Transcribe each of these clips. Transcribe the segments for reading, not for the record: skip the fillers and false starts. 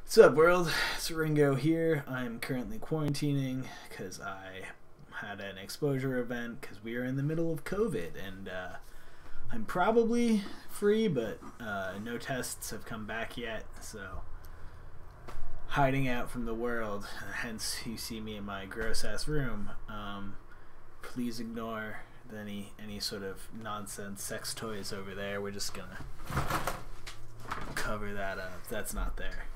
What's up, world? It's Ringo here. I'm currently quarantining because I had an exposure event because we are in the middle of COVID, and I'm probably free, but no tests have come back yet, so hiding out from the world. Hence, you see me in my gross-ass room. Please ignore any sort of nonsense sex toys over there. We're just gonna cover that up. That's not there.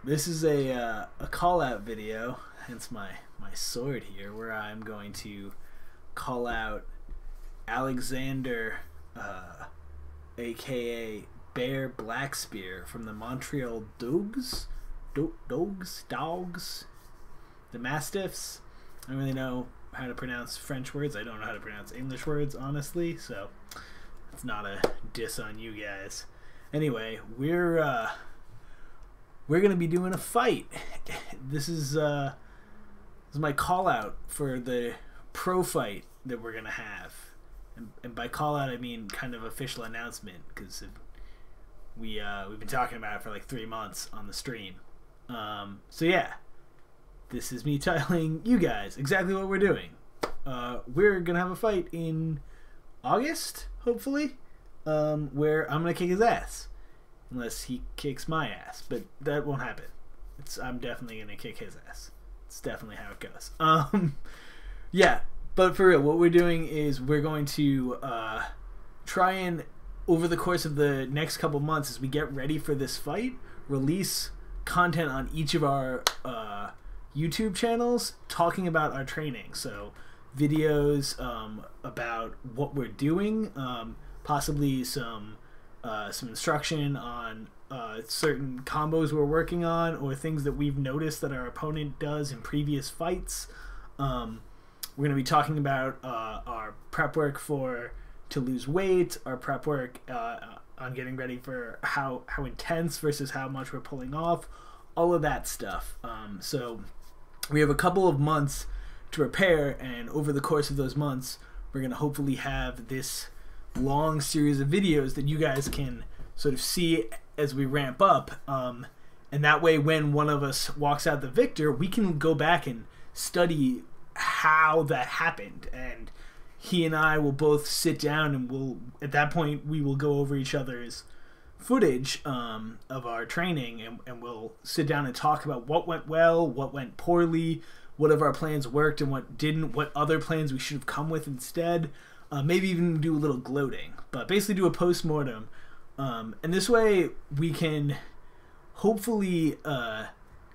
This is a call out video, hence my sword here, where I'm going to call out Alexander, aka Bear BlackSpear from the Montreal Dogs, the Mastiffs. I don't really know how to pronounce French words. I don't know how to pronounce English words, honestly, so it's not a diss on you guys. Anyway, we're gonna be doing a fight. This is my call out for the pro fight that we're gonna have, and by call out I mean kind of official announcement, because we've been talking about it for like 3 months on the stream. So yeah, this is me telling you guys exactly what we're doing. We're gonna have a fight in August, hopefully. Where I'm gonna kick his ass, unless he kicks my ass, but that won't happen. I'm definitely gonna kick his ass. It's definitely how it goes. Yeah, but for real, what we're doing is we're going to try and, over the course of the next couple months, as we get ready for this fight, release content on each of our YouTube channels talking about our training. So videos about what we're doing. Possibly some instruction on certain combos we're working on, or things that we've noticed that our opponent does in previous fights. We're going to be talking about our prep work to lose weight, our prep work on getting ready for how intense versus how much we're pulling off, all of that stuff. So we have a couple of months to prepare, and over the course of those months, we're going to hopefully have this long series of videos that you guys can sort of see as we ramp up, and that way when one of us walks out the victor, we can go back and study how that happened, and he and I will both sit down, and at that point we will go over each other's footage of our training, and we'll sit down and talk about what went well, what went poorly, what of our plans worked and what didn't, what other plans we should have come with instead. Maybe even do a little gloating, but basically do a postmortem. And this way we can hopefully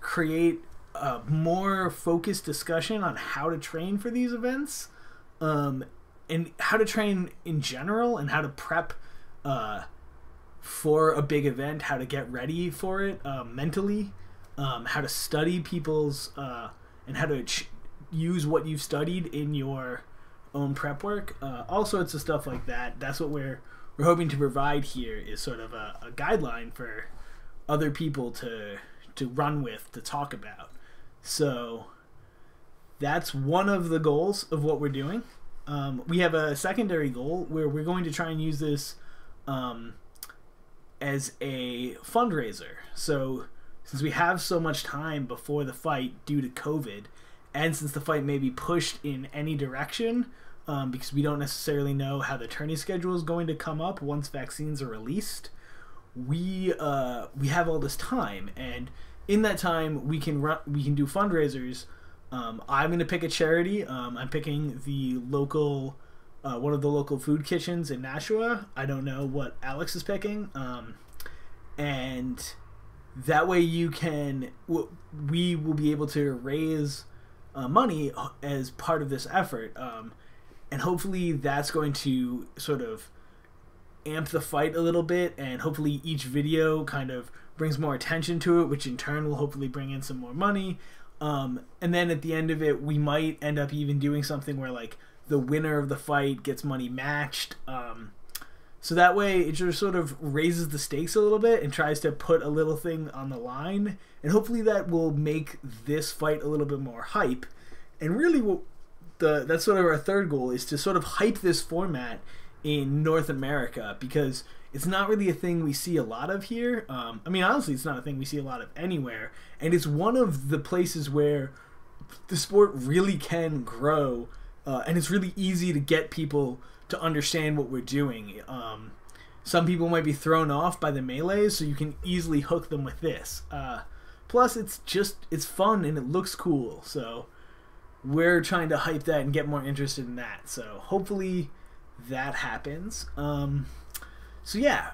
create a more focused discussion on how to train for these events, and how to train in general, and how to prep for a big event, how to get ready for it mentally, how to study people's, and how to use what you've studied in your own prep work, all sorts of stuff like that. That's what we're hoping to provide here, is sort of a guideline for other people to run with, to talk about. So that's one of the goals of what we're doing. We have a secondary goal where we're going to try and use this as a fundraiser. So since we have so much time before the fight due to COVID, and since the fight may be pushed in any direction, because we don't necessarily know how the tourney schedule is going to come up once vaccines are released, we have all this time, and in that time we can do fundraisers. I'm going to pick a charity. I'm picking the local one of the local food kitchens in Nashua. I don't know what Alex is picking, and that way we will be able to raise money as part of this effort, and hopefully that's going to sort of amp the fight a little bit, and hopefully each video kind of brings more attention to it, which in turn will hopefully bring in some more money, and then at the end of it we might end up even doing something where like the winner of the fight gets money matched, so that way it just sort of raises the stakes a little bit and tries to put a little thing on the line, and hopefully that will make this fight a little bit more hype. And really that's sort of our third goal, is to sort of hype this format in North America, because it's not really a thing we see a lot of here. I mean, honestly, it's not a thing we see a lot of anywhere, and it's one of the places where the sport really can grow, and it's really easy to get people to understand what we're doing. Some people might be thrown off by the melees, so you can easily hook them with this. Plus, it's fun and it looks cool, so we're trying to hype that and get more interested in that. So hopefully that happens. So yeah,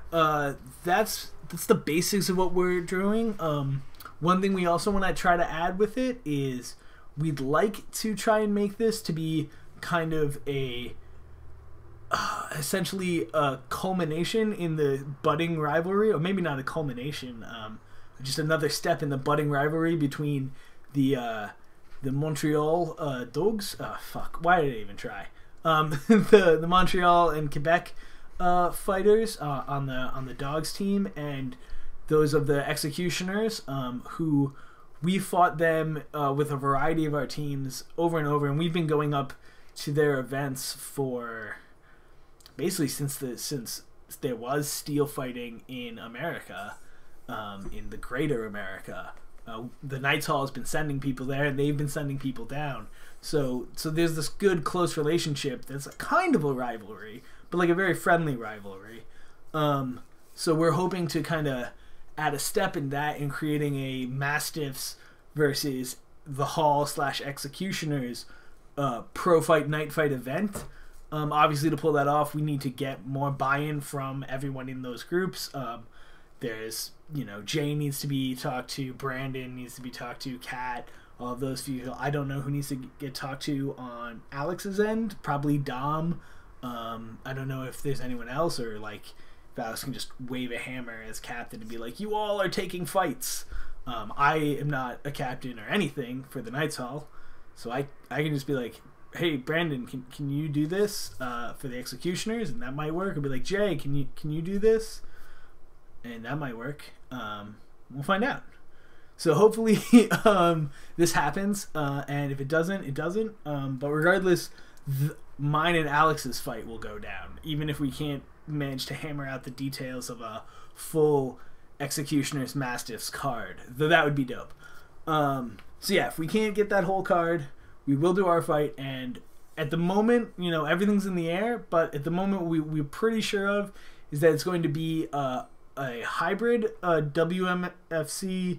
that's the basics of what we're doing. One thing we also want to try to add with it is we'd like to try and make this to be kind of a essentially a culmination in the budding rivalry, or maybe not a culmination, just another step in the budding rivalry between the Montreal Dogs. Why did I even try? The Montreal and Quebec fighters on the Dogs team, and those of the Executioners, who we fought them with a variety of our teams over and over, and we've been going up to their events for basically since there was steel fighting in America, in the greater America. The Knights Hall has been sending people there, and they've been sending people down. So there's this good, close relationship that's a kind of a rivalry, but like a very friendly rivalry. So we're hoping to kind of add a step in that in creating a Mastiffs versus the Hall / Executioners pro fight night fight event. Obviously, to pull that off, we need to get more buy-in from everyone in those groups. There's, Jay needs to be talked to, Brandon needs to be talked to, Kat, all of those people. I don't know who needs to get talked to on Alex's end. Probably Dom. I don't know if there's anyone else, or like if Alex can just wave a hammer as captain and be like, "You all are taking fights." I am not a captain or anything for the Knights Hall, so I can just be like, "Hey, Brandon, can you do this for the Executioners?" And that might work. I'll be like, "Jay, can you do this?" And that might work. We'll find out. So hopefully this happens, and if it doesn't, it doesn't. But regardless, mine and Alex's fight will go down, even if we can't manage to hammer out the details of a full Executioners Mastiffs card, though that would be dope. So yeah, if we can't get that whole card, we will do our fight. And at the moment, everything's in the air, but at the moment we're pretty sure of is that it's going to be a hybrid WMFC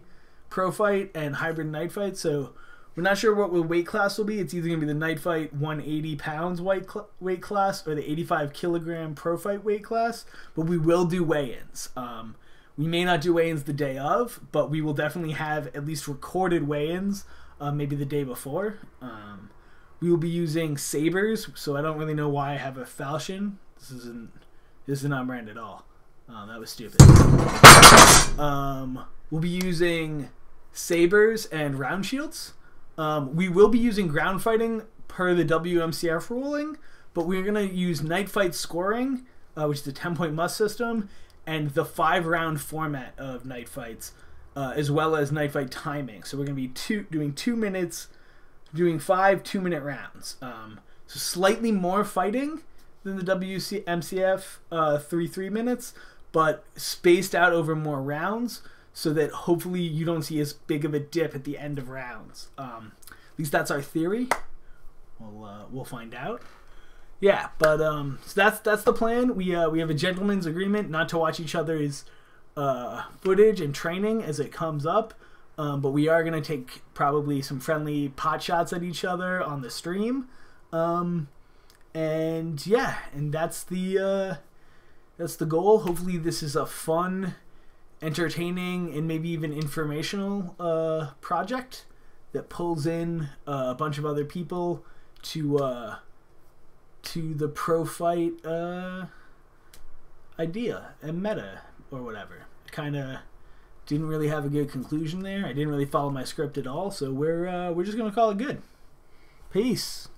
pro fight and hybrid night fight. So we're not sure what the weight class will be. It's either going to be the night fight 180 pounds weight class or the 85 kilogram pro fight weight class, but we will do weigh-ins. We may not do weigh-ins the day of, but we will definitely have at least recorded weigh-ins, maybe the day before. We will be using sabers, so I don't really know why I have a falchion. This isn't on brand at all. That was stupid. We'll be using sabers and round shields. We will be using ground fighting per the WMCF ruling, but we're going to use night fight scoring, which is a 10-point must system, and the 5-round format of night fights, as well as night fight timing. So we're going to be doing 2 minutes, doing 5 2-minute rounds. So slightly more fighting than the WMCF 3 minutes, but spaced out over more rounds, so that hopefully you don't see as big of a dip at the end of rounds. At least that's our theory. We'll find out. Yeah, but so that's the plan. We have a gentleman's agreement not to watch each other's footage and training as it comes up, but we are gonna take probably some friendly pot shots at each other on the stream. And yeah, and that's the goal. Hopefully this is a fun, entertaining, and maybe even informational project that pulls in a bunch of other people to the pro fight idea and meta or whatever. Kind of didn't really have a good conclusion there. I didn't really follow my script at all, so we're just gonna call it good. Peace.